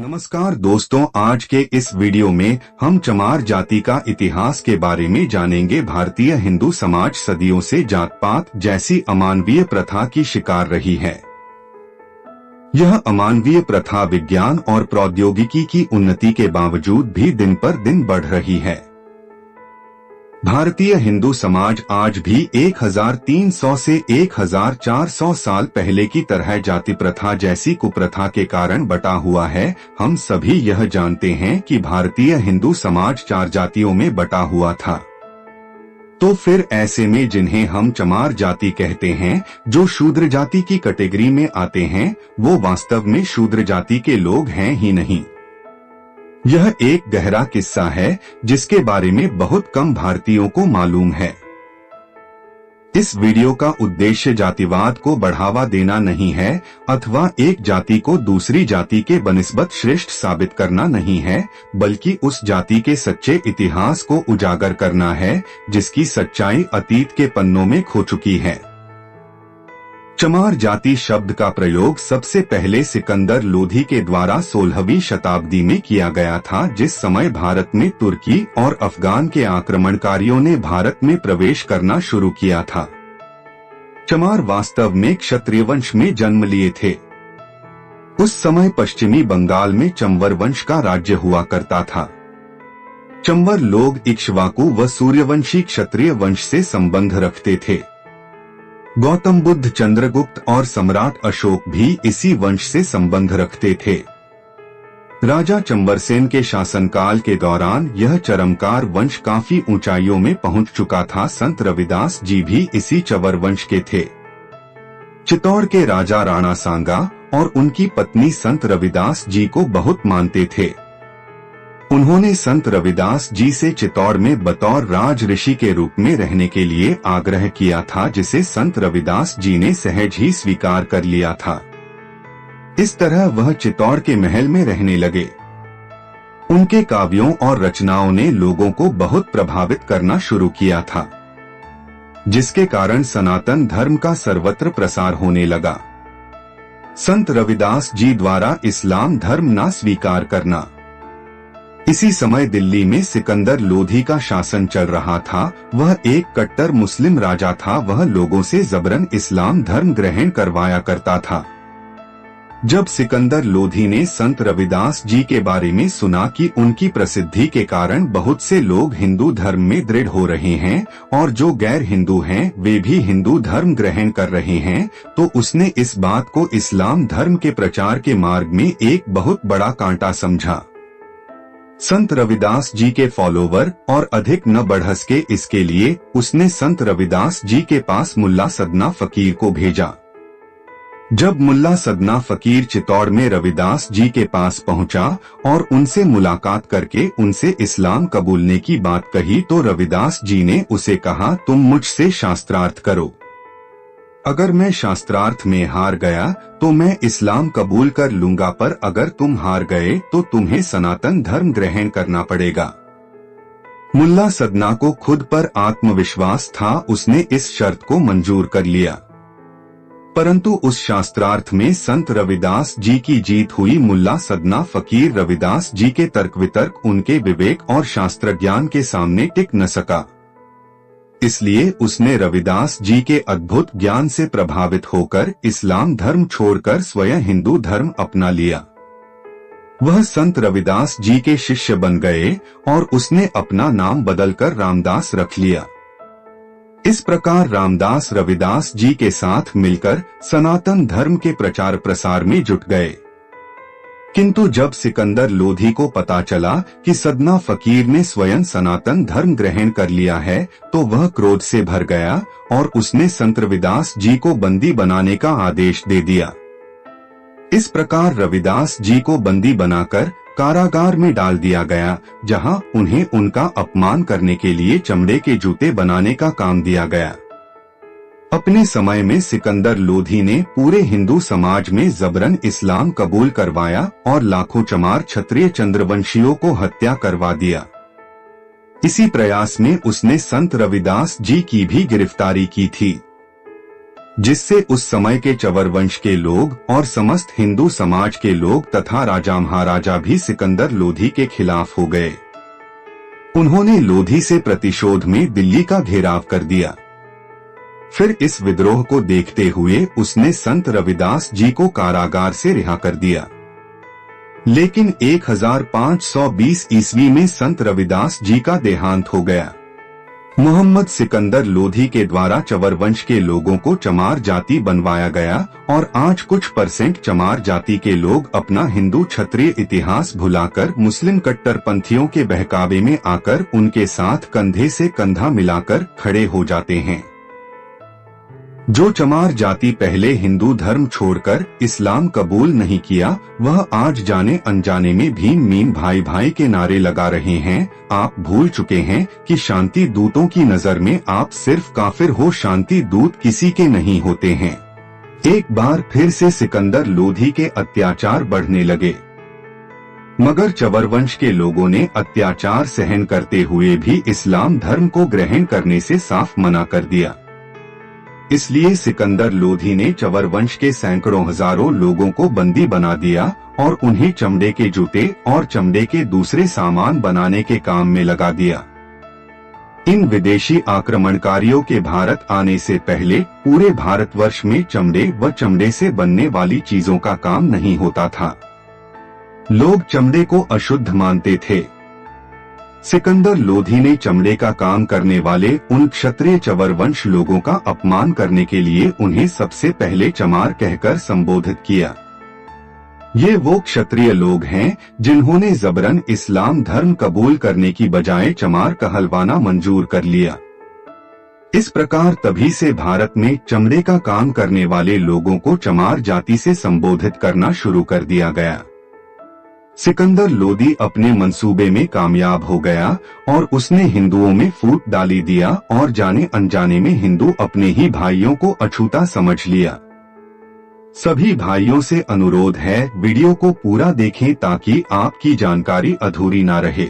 नमस्कार दोस्तों, आज के इस वीडियो में हम चमार जाति का इतिहास के बारे में जानेंगे। भारतीय हिंदू समाज सदियों से जात पात जैसी अमानवीय प्रथा की शिकार रही है। यह अमानवीय प्रथा विज्ञान और प्रौद्योगिकी की उन्नति के बावजूद भी दिन पर दिन बढ़ रही है। भारतीय हिंदू समाज आज भी 1300 से 1400 साल पहले की तरह जाति प्रथा जैसी कुप्रथा के कारण बटा हुआ है। हम सभी यह जानते हैं कि भारतीय हिंदू समाज 4 जातियों में बटा हुआ था। तो फिर ऐसे में जिन्हें हम चमार जाति कहते हैं, जो शूद्र जाति की कैटेगरी में आते हैं, वो वास्तव में शूद्र जाति के लोग हैं ही नहीं। यह एक गहरा किस्सा है जिसके बारे में बहुत कम भारतीयों को मालूम है। इस वीडियो का उद्देश्य जातिवाद को बढ़ावा देना नहीं है अथवा एक जाति को दूसरी जाति के बनिस्बत श्रेष्ठ साबित करना नहीं है, बल्कि उस जाति के सच्चे इतिहास को उजागर करना है जिसकी सच्चाई अतीत के पन्नों में खो चुकी है। चमार जाति शब्द का प्रयोग सबसे पहले सिकंदर लोधी के द्वारा 16वीं शताब्दी में किया गया था, जिस समय भारत में तुर्की और अफगान के आक्रमणकारियों ने भारत में प्रवेश करना शुरू किया था। चमार वास्तव में क्षत्रिय वंश में जन्म लिए थे। उस समय पश्चिमी बंगाल में चंवर वंश का राज्य हुआ करता था। चंवर लोग इक्ष्वाकु व सूर्यवंशी क्षत्रिय वंश से संबंध रखते थे। गौतम बुद्ध, चंद्रगुप्त और सम्राट अशोक भी इसी वंश से संबंध रखते थे। राजा चंवरसेन के शासनकाल के दौरान यह चरमकार वंश काफी ऊंचाइयों में पहुंच चुका था। संत रविदास जी भी इसी चंवर वंश के थे। चित्तौड़ के राजा राणा सांगा और उनकी पत्नी संत रविदास जी को बहुत मानते थे। उन्होंने संत रविदास जी से चित्तौड़ में बतौर राज ऋषि के रूप में रहने के लिए आग्रह किया था, जिसे संत रविदास जी ने सहज ही स्वीकार कर लिया था। इस तरह वह चित्तौड़ के महल में रहने लगे। उनके काव्यों और रचनाओं ने लोगों को बहुत प्रभावित करना शुरू किया था, जिसके कारण सनातन धर्म का सर्वत्र प्रसार होने लगा। संत रविदास जी द्वारा इस्लाम धर्म ना स्वीकार करना। इसी समय दिल्ली में सिकंदर लोधी का शासन चल रहा था। वह एक कट्टर मुस्लिम राजा था। वह लोगों से जबरन इस्लाम धर्म ग्रहण करवाया करता था। जब सिकंदर लोधी ने संत रविदास जी के बारे में सुना कि उनकी प्रसिद्धि के कारण बहुत से लोग हिंदू धर्म में दृढ़ हो रहे हैं और जो गैर हिंदू हैं वे भी हिंदू धर्म ग्रहण कर रहे हैं, तो उसने इस बात को इस्लाम धर्म के प्रचार के मार्ग में एक बहुत बड़ा कांटा समझा। संत रविदास जी के फॉलोवर और अधिक न बढ़ सके, इसके लिए उसने संत रविदास जी के पास मुल्ला सदना फकीर को भेजा। जब मुल्ला सदना फकीर चित्तौड़ में रविदास जी के पास पहुंचा और उनसे मुलाकात करके उनसे इस्लाम कबूलने की बात कही, तो रविदास जी ने उसे कहा, तुम मुझसे शास्त्रार्थ करो। अगर मैं शास्त्रार्थ में हार गया तो मैं इस्लाम कबूल कर लूंगा, पर अगर तुम हार गए तो तुम्हें सनातन धर्म ग्रहण करना पड़ेगा। मुल्ला सदना को खुद पर आत्मविश्वास था। उसने इस शर्त को मंजूर कर लिया। परंतु उस शास्त्रार्थ में संत रविदास जी की जीत हुई। मुल्ला सदना फकीर रविदास जी के तर्क वितर्क, उनके विवेक और शास्त्र ज्ञान के सामने टिक न सका। इसलिए उसने रविदास जी के अद्भुत ज्ञान से प्रभावित होकर इस्लाम धर्म छोड़कर स्वयं हिंदू धर्म अपना लिया। वह संत रविदास जी के शिष्य बन गए और उसने अपना नाम बदलकर रामदास रख लिया। इस प्रकार रामदास रविदास जी के साथ मिलकर सनातन धर्म के प्रचार प्रसार में जुट गए। किंतु जब सिकंदर लोधी को पता चला कि सदना फकीर ने स्वयं सनातन धर्म ग्रहण कर लिया है, तो वह क्रोध से भर गया और उसने संत रविदास जी को बंदी बनाने का आदेश दे दिया। इस प्रकार रविदास जी को बंदी बनाकर कारागार में डाल दिया गया, जहां उन्हें उनका अपमान करने के लिए चमड़े के जूते बनाने का काम दिया गया। अपने समय में सिकंदर लोधी ने पूरे हिंदू समाज में जबरन इस्लाम कबूल करवाया और लाखों चमार क्षत्रिय चंद्रवंशियों को हत्या करवा दिया। इसी प्रयास में उसने संत रविदास जी की भी गिरफ्तारी की थी। जिससे उस समय के चवर वंश के लोग और समस्त हिंदू समाज के लोग तथा राजा महाराजा भी सिकंदर लोधी के खिलाफ हो गए। उन्होंने लोधी से प्रतिशोध में दिल्ली का घेराव कर दिया। फिर इस विद्रोह को देखते हुए उसने संत रविदास जी को कारागार से रिहा कर दिया। लेकिन 1520 ईस्वी में संत रविदास जी का देहांत हो गया। मोहम्मद सिकंदर लोधी के द्वारा चवर वंश के लोगों को चमार जाति बनवाया गया और आज कुछ % चमार जाति के लोग अपना हिंदू क्षत्रिय इतिहास भुलाकर मुस्लिम कट्टरपंथियों के बहकावे में आकर उनके साथ कंधे से कंधा मिलाकर खड़े हो जाते हैं। जो चमार जाति पहले हिंदू धर्म छोड़कर इस्लाम कबूल नहीं किया, वह आज जाने अनजाने में भीम मीम भाई भाई के नारे लगा रहे हैं। आप भूल चुके हैं कि शांति दूतों की नजर में आप सिर्फ काफिर हो, शांति दूत किसी के नहीं होते हैं। एक बार फिर से सिकंदर लोधी के अत्याचार बढ़ने लगे, मगर चवर वंश के लोगों ने अत्याचार सहन करते हुए भी इस्लाम धर्म को ग्रहण करने से साफ मना कर दिया। इसलिए सिकंदर लोधी ने चवर वंश के सैकड़ों हजारों लोगों को बंदी बना दिया और उन्हें चमड़े के जूते और चमड़े के दूसरे सामान बनाने के काम में लगा दिया। इन विदेशी आक्रमणकारियों के भारत आने से पहले पूरे भारतवर्ष में चमड़े व चमड़े से बनने वाली चीजों का काम नहीं होता था। लोग चमड़े को अशुद्ध मानते थे। सिकंदर लोधी ने चमड़े का काम करने वाले उन क्षत्रिय चवर वंश लोगों का अपमान करने के लिए उन्हें सबसे पहले चमार कहकर संबोधित किया। ये वो क्षत्रिय लोग हैं जिन्होंने जबरन इस्लाम धर्म कबूल करने की बजाय चमार कहलवाना मंजूर कर लिया। इस प्रकार तभी से भारत में चमड़े का काम करने वाले लोगों को चमार जाति से संबोधित करना शुरू कर दिया गया। सिकंदर लोधी अपने मंसूबे में कामयाब हो गया और उसने हिंदुओं में फूट डाली दिया और जाने अनजाने में हिंदू अपने ही भाइयों को अछूता समझ लिया। सभी भाइयों से अनुरोध है, वीडियो को पूरा देखें ताकि आपकी जानकारी अधूरी ना रहे।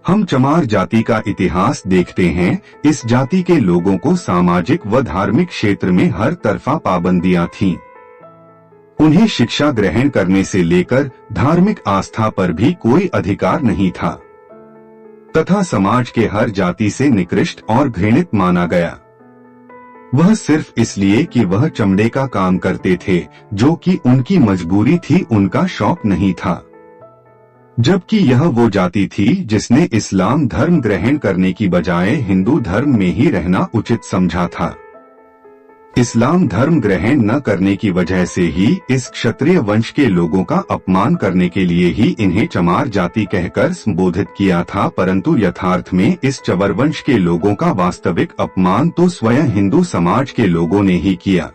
हम चमार जाति का इतिहास देखते हैं। इस जाति के लोगों को सामाजिक व धार्मिक क्षेत्र में हर तरफा पाबंदियां थीं। उन्हें शिक्षा ग्रहण करने से लेकर धार्मिक आस्था पर भी कोई अधिकार नहीं था तथा समाज के हर जाति से निकृष्ट और घृणित माना गया। वह सिर्फ इसलिए कि वह चमड़े का काम करते थे, जो कि उनकी मजबूरी थी, उनका शौक नहीं था। जबकि यह वो जाति थी जिसने इस्लाम धर्म ग्रहण करने की बजाय हिंदू धर्म में ही रहना उचित समझा था। इस्लाम धर्म ग्रहण न करने की वजह से ही इस क्षत्रिय वंश के लोगों का अपमान करने के लिए ही इन्हें चमार जाति कहकर संबोधित किया था, परंतु यथार्थ में इस चवर वंश के लोगों का वास्तविक अपमान तो स्वयं हिंदू समाज के लोगों ने ही किया।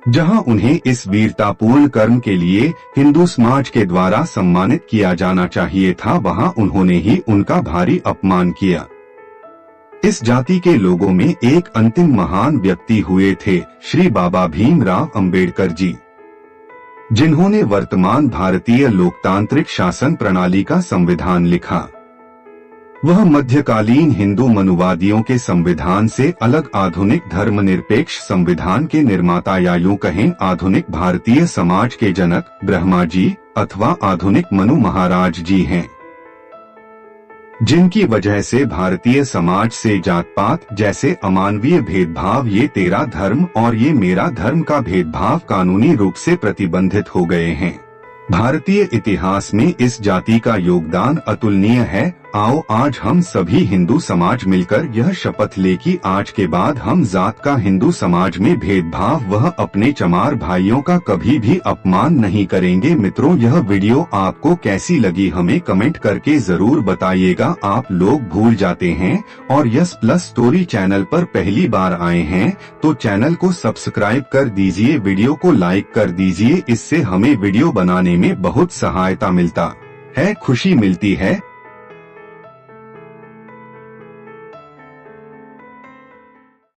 जहां उन्हें इस वीरतापूर्ण कर्म के लिए हिंदू समाज के द्वारा सम्मानित किया जाना चाहिए था, वहां उन्होंने ही उनका भारी अपमान किया। इस जाति के लोगों में एक अंतिम महान व्यक्ति हुए थे श्री बाबा भीमराव अंबेडकर जी, जिन्होंने वर्तमान भारतीय लोकतांत्रिक शासन प्रणाली का संविधान लिखा। वह मध्यकालीन हिंदू मनुवादियों के संविधान से अलग आधुनिक धर्मनिरपेक्ष संविधान के निर्माता या यूं कहें आधुनिक भारतीय समाज के जनक ब्रह्मा जी अथवा आधुनिक मनु महाराज जी हैं, जिनकी वजह से भारतीय समाज से जात पात जैसे अमानवीय भेदभाव, ये तेरा धर्म और ये मेरा धर्म का भेदभाव कानूनी रूप से प्रतिबंधित हो गए हैं। भारतीय इतिहास में इस जाति का योगदान अतुलनीय है। आओ आज हम सभी हिंदू समाज मिलकर यह शपथ ले कि आज के बाद हम जात का हिंदू समाज में भेदभाव वह अपने चमार भाइयों का कभी भी अपमान नहीं करेंगे। मित्रों, यह वीडियो आपको कैसी लगी हमें कमेंट करके जरूर बताइएगा। आप लोग भूल जाते हैं और यस प्लस स्टोरी चैनल पर पहली बार आए हैं तो चैनल को सब्सक्राइब कर दीजिए, वीडियो को लाइक कर दीजिए। इससे हमें वीडियो बनाने में बहुत सहायता मिलता है, खुशी मिलती है।